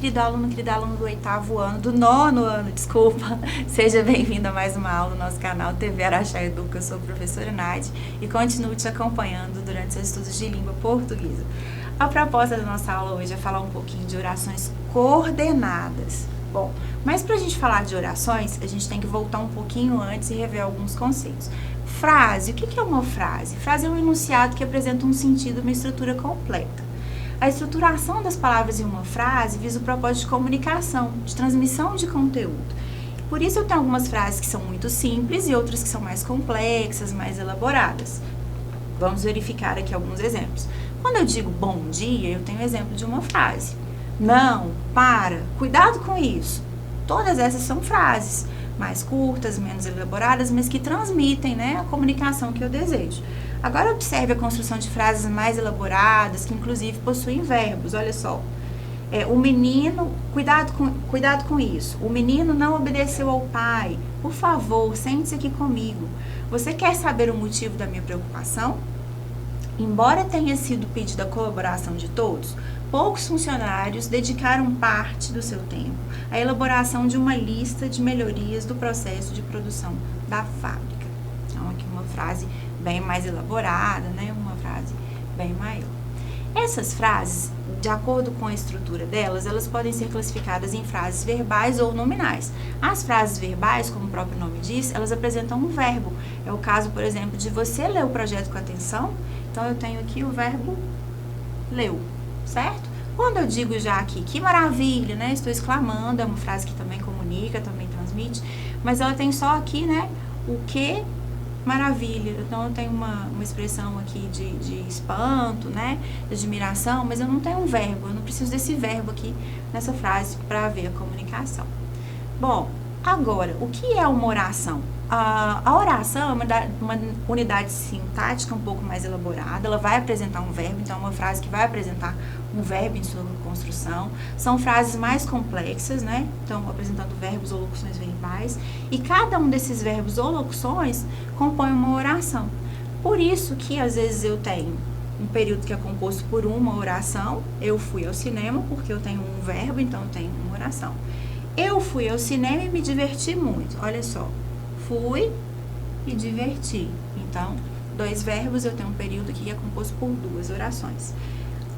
querida aluna do 8º ano, do 9º ano, desculpa. Seja bem-vindo a mais uma aula no nosso canal TV Araxá Educa. Eu sou a professora Nadi e continuo te acompanhando durante seus estudos de língua portuguesa. A proposta da nossa aula hoje é falar um pouquinho de orações coordenadas. Bom, mas para a gente falar de orações, a gente tem que voltar um pouquinho antes e rever alguns conceitos. Frase, o que é uma frase? Frase é um enunciado que apresenta um sentido, uma estrutura completa. A estruturação das palavras em uma frase visa o propósito de comunicação, de transmissão de conteúdo. Por isso eu tenho algumas frases que são muito simples e outras que são mais complexas, mais elaboradas. Vamos verificar aqui alguns exemplos. Quando eu digo bom dia, eu tenho exemplo de uma frase. Não, para, cuidado com isso. Todas essas são frases mais curtas, menos elaboradas, mas que transmitem, né, a comunicação que eu desejo. Agora observe a construção de frases mais elaboradas, que inclusive possuem verbos. Olha só, o menino, cuidado com isso. O menino não obedeceu ao pai. Por favor, sente-se aqui comigo. Você quer saber o motivo da minha preocupação? Embora tenha sido pedida a colaboração de todos, poucos funcionários dedicaram parte do seu tempo à elaboração de uma lista de melhorias do processo de produção da fábrica. Então, aqui uma frase bem mais elaborada, né? Uma frase bem maior. Essas frases, de acordo com a estrutura delas, elas podem ser classificadas em frases verbais ou nominais. As frases verbais, como o próprio nome diz, elas apresentam um verbo. É o caso, por exemplo, de você ler o projeto com atenção. Então, eu tenho aqui o verbo leu, certo? Quando eu digo já aqui, que maravilha, né? Estou exclamando, é uma frase que também comunica, também transmite, mas ela tem só aqui, né? O que maravilha. Então, eu tenho uma expressão aqui de espanto, né? De admiração, mas eu não tenho um verbo, eu não preciso desse verbo aqui nessa frase para haver a comunicação. Bom, agora, o que é uma oração? A oração é uma unidade sintática um pouco mais elaborada, ela vai apresentar um verbo, então é uma frase que vai apresentar um verbo em sua construção. São frases mais complexas, né? Então, apresentando verbos ou locuções verbais, e cada um desses verbos ou locuções compõe uma oração. Por isso que, às vezes, eu tenho um período que é composto por uma oração. Eu fui ao cinema, porque eu tenho um verbo, então eu tenho uma oração. Eu fui ao cinema e me diverti muito. Olha só. Fui e diverti. Então, dois verbos, eu tenho um período que é composto por duas orações.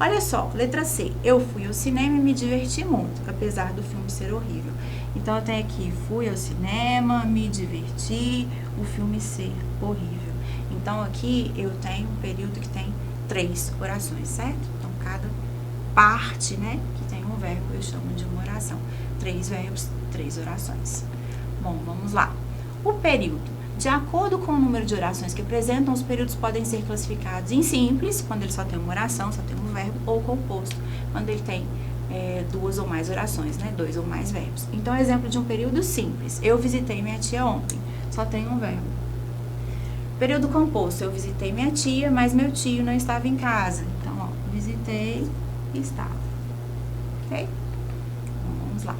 Olha só, letra C. Eu fui ao cinema e me diverti muito, apesar do filme ser horrível. Então, eu tenho aqui, fui ao cinema, me diverti, o filme ser horrível. Então, aqui eu tenho um período que tem três orações, certo? Então, cada parte, né, que tem um verbo, eu chamo de uma oração. Três verbos, três orações. Bom, vamos lá. O período. De acordo com o número de orações que apresentam, os períodos podem ser classificados em simples, quando ele só tem uma oração, só tem um verbo, ou composto, quando ele tem duas ou mais orações, né? Dois ou mais verbos. Então, exemplo de um período simples. Eu visitei minha tia ontem, só tem um verbo. Período composto. Eu visitei minha tia, mas meu tio não estava em casa. Então, ó, visitei e estava. Ok? Vamos lá.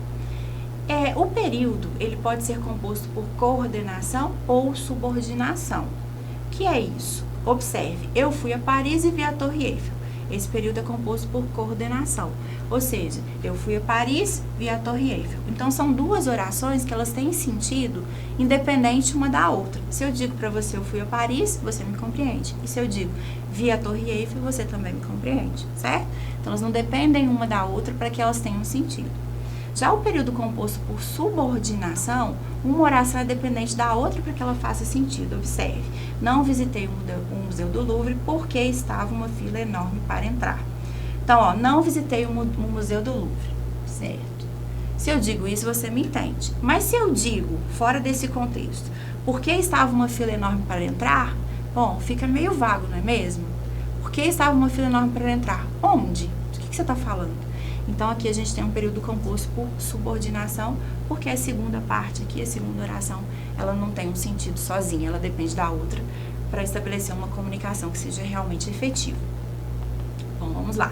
O período, ele pode ser composto por coordenação ou subordinação. O que é isso? Observe, eu fui a Paris e vi a Torre Eiffel. Esse período é composto por coordenação. Ou seja, eu fui a Paris, vi a Torre Eiffel. Então, são duas orações que elas têm sentido independente uma da outra. Se eu digo para você, eu fui a Paris, você me compreende. E se eu digo, vi a Torre Eiffel, você também me compreende, certo? Então, elas não dependem uma da outra para que elas tenham sentido. Já o período composto por subordinação, uma oração é dependente da outra para que ela faça sentido. Observe, não visitei o Museu do Louvre porque estava uma fila enorme para entrar. Então, ó, não visitei o Museu do Louvre, certo? Se eu digo isso, você me entende. Mas se eu digo, fora desse contexto, porque estava uma fila enorme para entrar, bom, fica meio vago, não é mesmo? Porque estava uma fila enorme para entrar? Onde? Do que você está falando? Então, aqui a gente tem um período composto por subordinação, porque a segunda parte aqui, a segunda oração, ela não tem um sentido sozinha, ela depende da outra para estabelecer uma comunicação que seja realmente efetiva. Bom, vamos lá.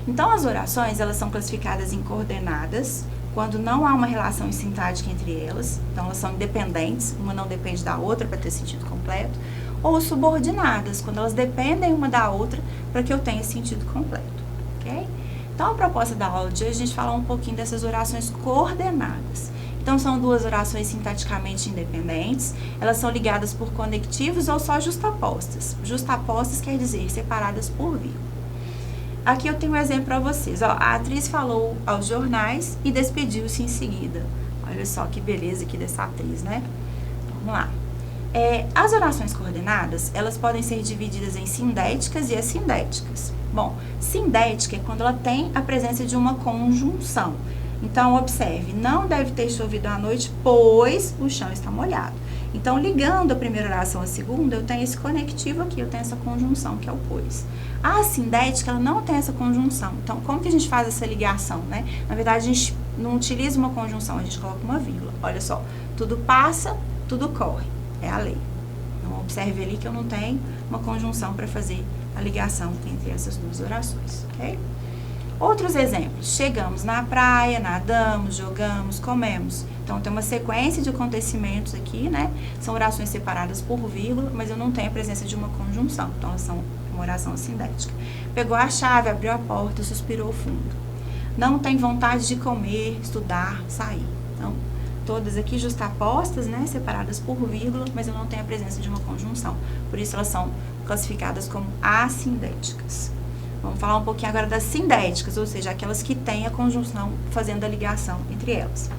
Então, as orações, elas são classificadas em coordenadas, quando não há uma relação sintática entre elas, então elas são independentes, uma não depende da outra para ter sentido completo, ou subordinadas, quando elas dependem uma da outra para que eu tenha sentido completo, ok? Então, a proposta da aula de hoje, a gente falar um pouquinho dessas orações coordenadas. Então, são duas orações sintaticamente independentes, elas são ligadas por conectivos ou só justapostas. Justapostas quer dizer separadas por vírgula. Aqui eu tenho um exemplo para vocês. Ó, a atriz falou aos jornais e despediu-se em seguida. Olha só que beleza aqui dessa atriz, né? Vamos lá. As orações coordenadas, elas podem ser divididas em sindéticas e assindéticas. Bom, sindética é quando ela tem a presença de uma conjunção. Então, observe, não deve ter chovido à noite, pois o chão está molhado. Então, ligando a primeira oração à segunda, eu tenho esse conectivo aqui, eu tenho essa conjunção, que é o pois. A assindética, ela não tem essa conjunção. Então, como que a gente faz essa ligação, né? Na verdade, a gente não utiliza uma conjunção, a gente coloca uma vírgula. Olha só, tudo passa, tudo corre. É a lei. Então, observe ali que eu não tenho uma conjunção para fazer a ligação entre essas duas orações, ok? Outros exemplos. Chegamos na praia, nadamos, jogamos, comemos. Então, tem uma sequência de acontecimentos aqui, né? São orações separadas por vírgula, mas eu não tenho a presença de uma conjunção. Então, elas são uma oração assindética. Pegou a chave, abriu a porta, suspirou fundo. Não tem vontade de comer, estudar, sair. Então, todas aqui justapostas, né, separadas por vírgula, mas eu não tenho a presença de uma conjunção. Por isso, elas são classificadas como assindéticas. Vamos falar um pouquinho agora das sindéticas, ou seja, aquelas que têm a conjunção fazendo a ligação entre elas.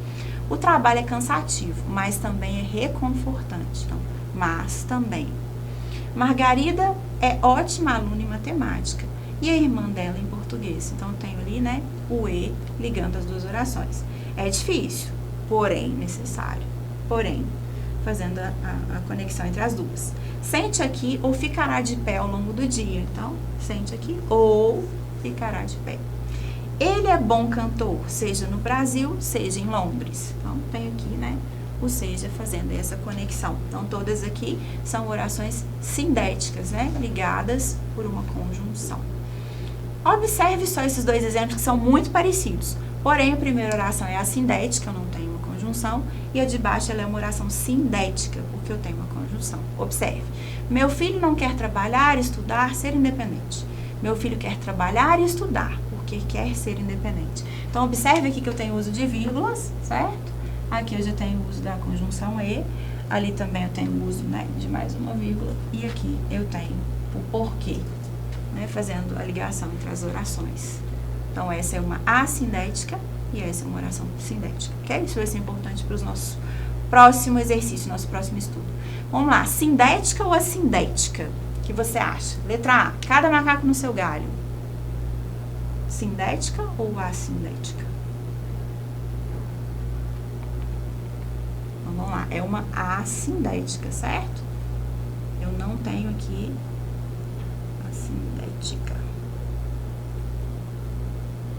O trabalho é cansativo, mas também é reconfortante. Então, mas também. Margarida é ótima aluna em matemática e a irmã dela em português. Então, eu tenho ali, né, o E ligando as duas orações. É difícil, porém necessário. Porém, fazendo a conexão entre as duas. Sente aqui ou ficará de pé ao longo do dia. Então, sente aqui ou ficará de pé. Ele é bom cantor, seja no Brasil, seja em Londres. Então, tenho aqui, né, o seja fazendo essa conexão. Então, todas aqui são orações sindéticas, né, ligadas por uma conjunção. Observe só esses dois exemplos que são muito parecidos. Porém, a primeira oração é assindética, eu não tenho uma conjunção, e a de baixo ela é uma oração sindética, porque eu tenho uma conjunção. Observe. Meu filho não quer trabalhar, estudar, ser independente. Meu filho quer trabalhar e estudar, porque quer ser independente. Então, observe aqui que eu tenho uso de vírgulas, certo? Aqui eu já tenho o uso da conjunção e, ali também eu tenho o uso, né, de mais uma vírgula, e aqui eu tenho o porquê, né, fazendo a ligação entre as orações. Então, essa é uma assindética e essa é uma oração sindética, ok? Isso vai ser importante para os nossos próximos exercícios, nosso próximo estudo. Vamos lá, sindética ou assindética? O que você acha? Letra A, cada macaco no seu galho. Sindética ou assindética? Então, vamos lá, é uma assindética, certo? Eu não tenho aqui assindética.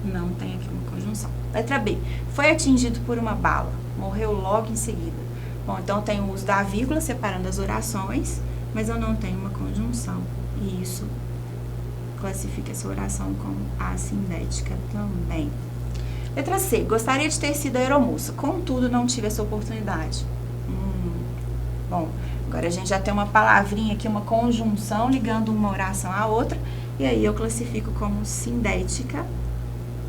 Não tem aqui uma conjunção. Letra B. Foi atingido por uma bala. Morreu logo em seguida. Bom, então eu tenho o uso da vírgula separando as orações, mas eu não tenho uma conjunção. E isso classifica essa oração como assindética também. Letra C. Gostaria de ter sido aeromoça, contudo não tive essa oportunidade. Bom, agora a gente já tem uma palavrinha aqui, uma conjunção ligando uma oração à outra, e aí eu classifico como sindética,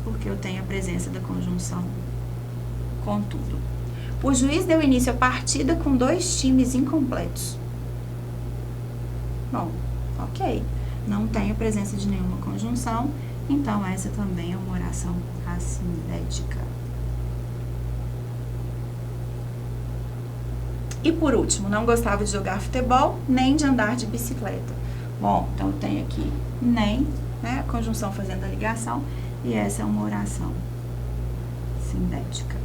porque eu tenho a presença da conjunção contudo. O juiz deu início à partida com 2 times incompletos. Bom, ok. Não tem a presença de nenhuma conjunção, então essa também é uma oração assindética. E por último, não gostava de jogar futebol, nem de andar de bicicleta. Bom, então eu tenho aqui nem, né, a conjunção fazendo a ligação, e essa é uma oração sindética.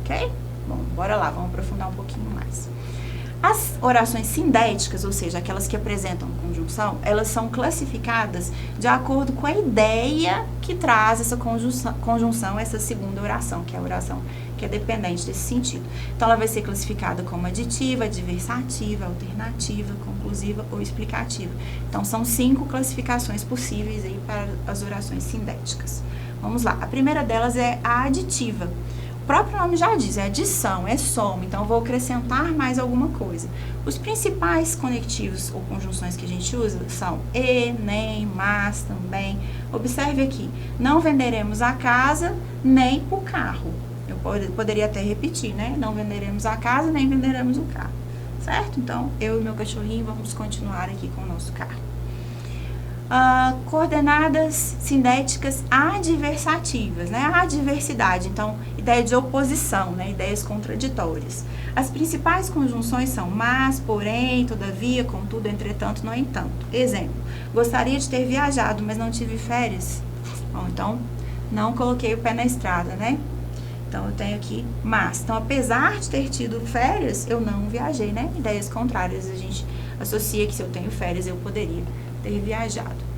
Ok? Bom, bora lá, vamos aprofundar um pouquinho mais. As orações sindéticas, ou seja, aquelas que apresentam conjunção, elas são classificadas de acordo com a ideia que traz essa conjunção, essa segunda oração, que é a oração que é dependente desse sentido. Então, ela vai ser classificada como aditiva, adversativa, alternativa, conclusiva ou explicativa. Então, são 5 classificações possíveis aí para as orações sindéticas. Vamos lá. A primeira delas é a aditiva. O próprio nome já diz, é adição, é soma, então eu vou acrescentar mais alguma coisa. Os principais conectivos ou conjunções que a gente usa são e, nem, mas, também. Observe aqui, não venderemos a casa nem o carro. Eu poderia até repetir, né? Não venderemos a casa nem venderemos o carro, certo? Então, eu e meu cachorrinho vamos continuar aqui com o nosso carro. Coordenadas sindéticas adversativas, né? A adversidade, então, ideia de oposição, né? Ideias contraditórias. As principais conjunções são mas, porém, todavia, contudo, entretanto, no entanto. Exemplo, gostaria de ter viajado, mas não tive férias. Bom, então, não coloquei o pé na estrada, né? Então, eu tenho aqui mas. Então, apesar de ter tido férias, eu não viajei, né? Ideias contrárias, a gente associa que se eu tenho férias, eu poderia ter viajado.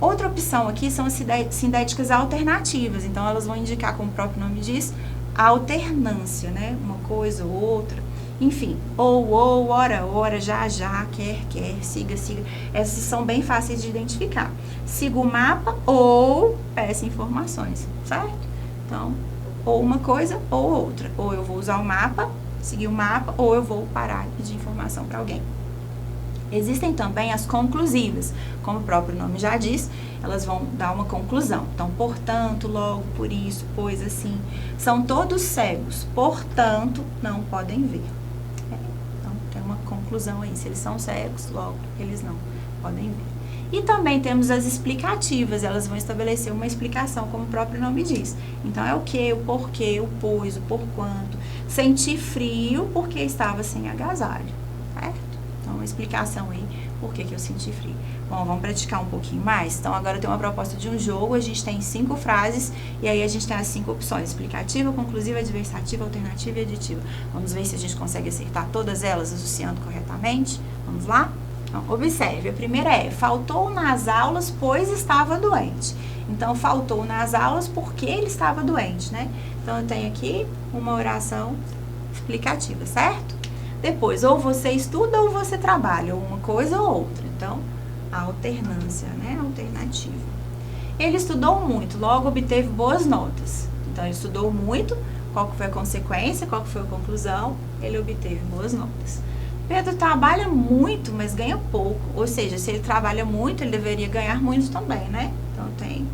Outra opção aqui são as sindéticas alternativas. Então, elas vão indicar, como o próprio nome diz, a alternância, né? Uma coisa ou outra. Enfim, ou, ora, já, quer, siga. Essas são bem fáceis de identificar. Siga o mapa ou peça informações, certo? Então, ou uma coisa ou outra. Ou eu vou usar o mapa, seguir o mapa, ou eu vou parar e pedir informação para alguém. Existem também as conclusivas, como o próprio nome já diz, elas vão dar uma conclusão. Então, portanto, logo, por isso, pois assim, são todos cegos, portanto, não podem ver. Então, tem uma conclusão aí, se eles são cegos, logo, eles não podem ver. E também temos as explicativas, elas vão estabelecer uma explicação, como o próprio nome diz. Então, é o que, o porquê, o pois, o porquanto. Senti frio porque estava sem agasalho, certo? Então, uma explicação aí, por que eu senti frio. Bom, vamos praticar um pouquinho mais? Então, agora eu tenho uma proposta de um jogo, a gente tem 5 frases, e aí a gente tem as 5 opções, explicativa, conclusiva, adversativa, alternativa e aditiva. Vamos ver se a gente consegue acertar todas elas associando corretamente? Vamos lá? Então, observe, a primeira é, faltou nas aulas, pois estava doente. Então, faltou nas aulas porque ele estava doente, né? Então, eu tenho aqui uma oração explicativa, certo? Depois, ou você estuda ou você trabalha, ou uma coisa ou outra. Então, a alternância, né? Alternativa. Ele estudou muito, logo obteve boas notas. Então, ele estudou muito, qual que foi a consequência, qual que foi a conclusão? Ele obteve boas notas. Pedro trabalha muito, mas ganha pouco. Ou seja, se ele trabalha muito, ele deveria ganhar muito também, né? Então, tem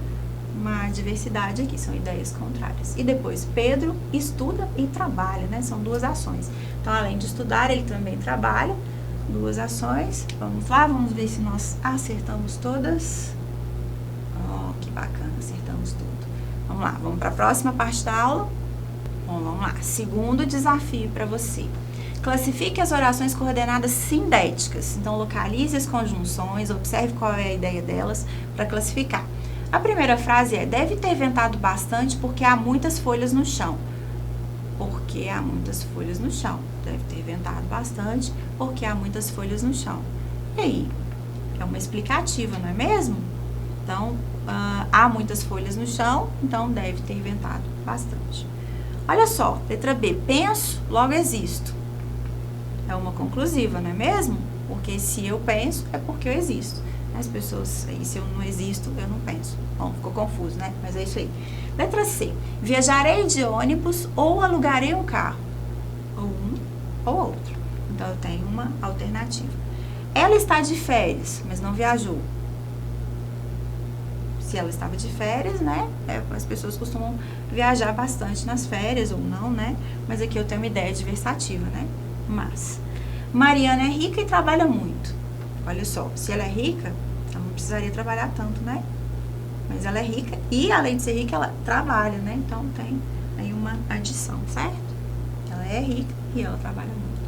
uma diversidade aqui, são ideias contrárias. E depois, Pedro estuda e trabalha, né? São 2 ações. Então, além de estudar, ele também trabalha. 2 ações. Vamos lá, vamos ver se nós acertamos todas. Oh, que bacana, acertamos tudo. Vamos lá, vamos para a próxima parte da aula. Bom, vamos lá. Segundo desafio para você. Classifique as orações coordenadas sindéticas. Então, localize as conjunções, observe qual é a ideia delas para classificar. A primeira frase é, deve ter ventado bastante porque há muitas folhas no chão. Porque há muitas folhas no chão. Deve ter ventado bastante porque há muitas folhas no chão. E aí? É uma explicativa, não é mesmo? Então, há muitas folhas no chão, então deve ter ventado bastante. Olha só, letra B, penso, logo existo. É uma conclusiva, não é mesmo? Porque se eu penso, é porque eu existo. As pessoas, aí, se eu não existo, eu não penso. Bom, ficou confuso, né? Mas é isso aí. Letra C. Viajarei de ônibus ou alugarei um carro. Ou um ou outro. Então, eu tenho uma alternativa. Ela está de férias, mas não viajou. Se ela estava de férias, né? As pessoas costumam viajar bastante nas férias ou não, né? Mas aqui eu tenho uma ideia adversativa, né? Mas Mariana é rica e trabalha muito. Olha só, se ela é rica, ela não precisaria trabalhar tanto, né? Mas ela é rica e, além de ser rica, ela trabalha, né? Então, tem aí uma adição, certo? Ela é rica e ela trabalha muito.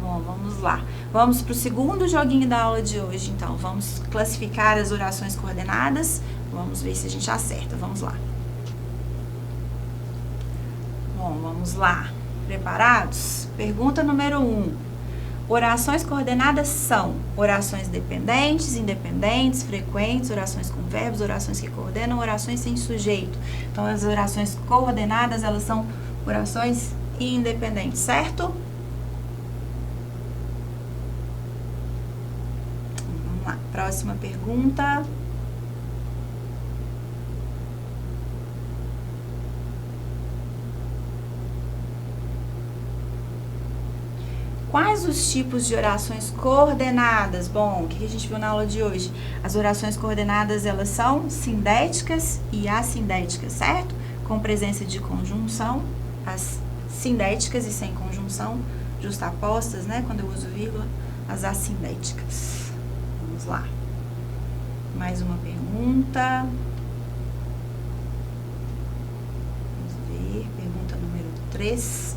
Bom, vamos lá. Vamos para o segundo joguinho da aula de hoje, então. Vamos classificar as orações coordenadas. Vamos ver se a gente acerta. Vamos lá. Bom, vamos lá. Preparados? Pergunta número 1. Orações coordenadas são orações dependentes, independentes, frequentes, orações com verbos, orações que coordenam, orações sem sujeito. Então, as orações coordenadas, elas são orações independentes, certo? Vamos lá, próxima pergunta. Quais os tipos de orações coordenadas? Bom, o que a gente viu na aula de hoje? As orações coordenadas, elas são sindéticas e assindéticas, certo? Com presença de conjunção, as sindéticas e sem conjunção, justapostas, né? Quando eu uso vírgula, as assindéticas. Vamos lá. Mais uma pergunta. Vamos ver, pergunta número 3.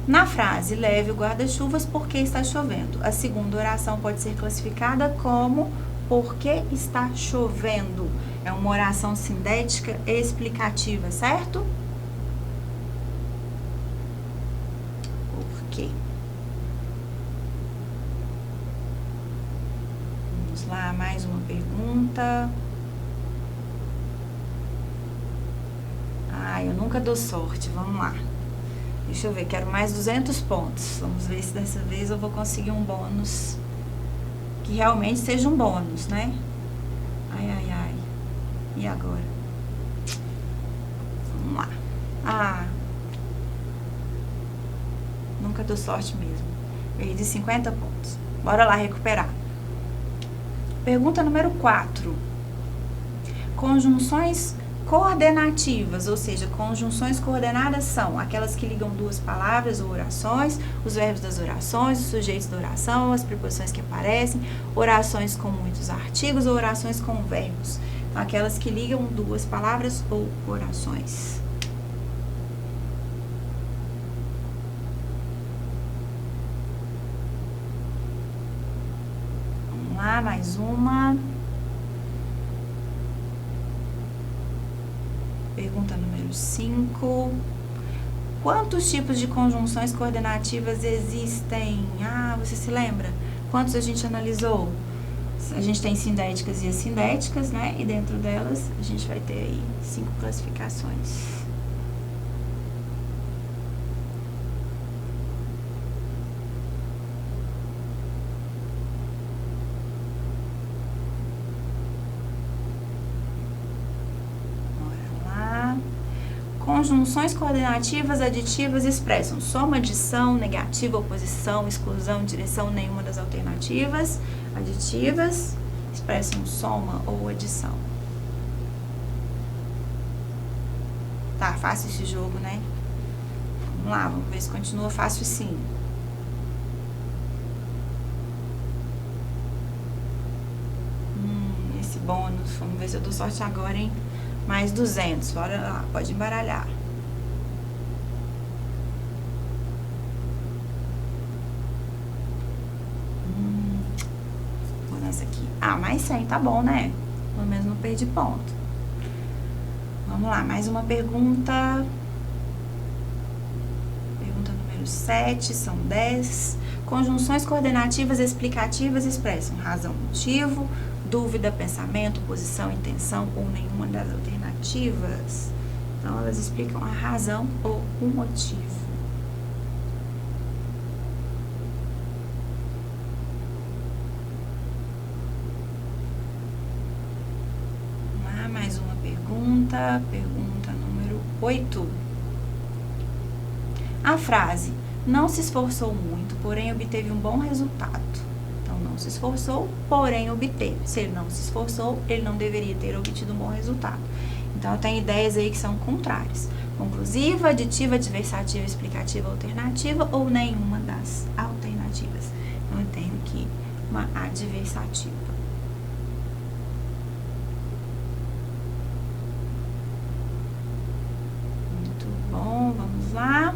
Na frase, leve o guarda-chuvas porque está chovendo. A segunda oração pode ser classificada como porque está chovendo. É uma oração sindética explicativa, certo? Por quê? Vamos lá, mais uma pergunta. Eu nunca dou sorte, vamos lá. Deixa eu ver, quero mais 200 pontos. Vamos ver se dessa vez eu vou conseguir um bônus que realmente seja um bônus, né? Ai. E agora? Vamos lá. Nunca dou sorte mesmo. Perdi 50 pontos. Bora lá recuperar. Pergunta número 4. Conjunções coordenativas, ou seja, conjunções coordenadas são aquelas que ligam duas palavras ou orações, os verbos das orações, os sujeitos da oração, as preposições que aparecem, orações com muitos artigos ou orações com verbos. Então, aquelas que ligam duas palavras ou orações. Vamos lá, mais uma. Pergunta número 5. Quantos tipos de conjunções coordenativas existem? Você se lembra? Quantos a gente analisou? A gente tem sindéticas e assindéticas, né? E dentro delas a gente vai ter aí 5 classificações. Conjunções coordenativas aditivas expressam soma, adição, negativa, oposição, exclusão, direção, nenhuma das alternativas. Aditivas expressam soma ou adição. Tá fácil esse jogo, né? Vamos lá, vamos ver se continua fácil sim. Esse bônus, vamos ver se eu dou sorte agora, hein? Mais 200, bora lá, pode embaralhar. Vou nessa aqui. Mais 100, tá bom, né? Pelo menos não perdi ponto. Vamos lá, mais uma pergunta. Pergunta número 7, são 10. Conjunções coordenativas explicativas expressam razão, motivo, dúvida, pensamento, posição, intenção ou nenhuma das alternativas. Então, elas explicam a razão ou o motivo. Vamos lá, mais uma pergunta. Pergunta número 8. A frase, não se esforçou muito, porém obteve um bom resultado. Não se esforçou, porém obteve. Se ele não se esforçou, ele não deveria ter obtido um bom resultado. Então, tem ideias aí que são contrárias. Conclusiva, aditiva, adversativa, explicativa, alternativa ou nenhuma das alternativas. Então, eu tenho aqui uma adversativa. Muito bom, vamos lá.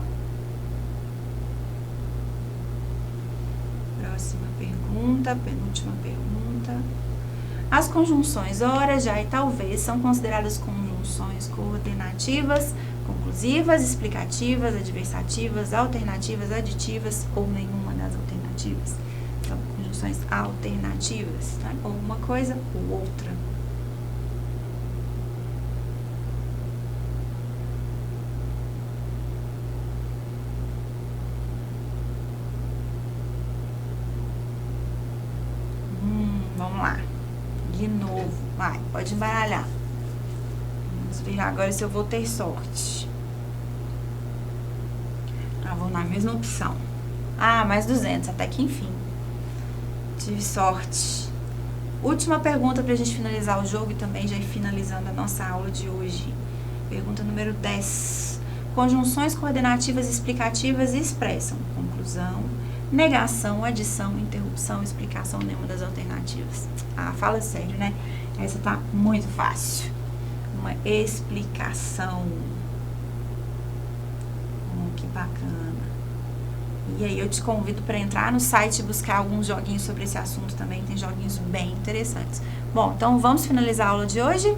Próxima pergunta, penúltima pergunta. As conjunções ora, já e talvez são consideradas conjunções coordenativas, conclusivas, explicativas, adversativas, alternativas, aditivas ou nenhuma das alternativas. São conjunções alternativas, né? Ou uma coisa ou outra. Vamos lá. De novo. Vai, pode embaralhar. Vamos ver agora se eu vou ter sorte. Vou na mesma opção. Ah, mais 200, até que enfim. Tive sorte. Última pergunta pra gente finalizar o jogo e também já ir finalizando a nossa aula de hoje. Pergunta número 10. Conjunções coordenativas explicativas expressam conclusão, negação, adição, interrupção, explicação, nenhuma das alternativas. Ah, fala sério, né? Essa tá muito fácil. Uma explicação. Que bacana. E aí eu te convido para entrar no site e buscar alguns joguinhos sobre esse assunto também. Tem joguinhos bem interessantes. Bom, então vamos finalizar a aula de hoje?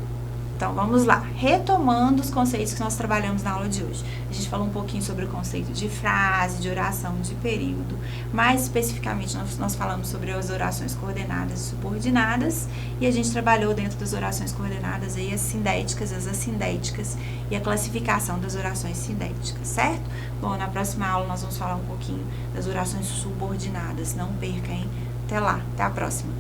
Então vamos lá, retomando os conceitos que nós trabalhamos na aula de hoje. A gente falou um pouquinho sobre o conceito de frase, de oração, de período. Mais especificamente, nós falamos sobre as orações coordenadas e subordinadas. E a gente trabalhou dentro das orações coordenadas aí as sindéticas, as assindéticas e a classificação das orações sindéticas, certo? Bom, na próxima aula nós vamos falar um pouquinho das orações subordinadas. Não perca, hein? Até lá, até a próxima.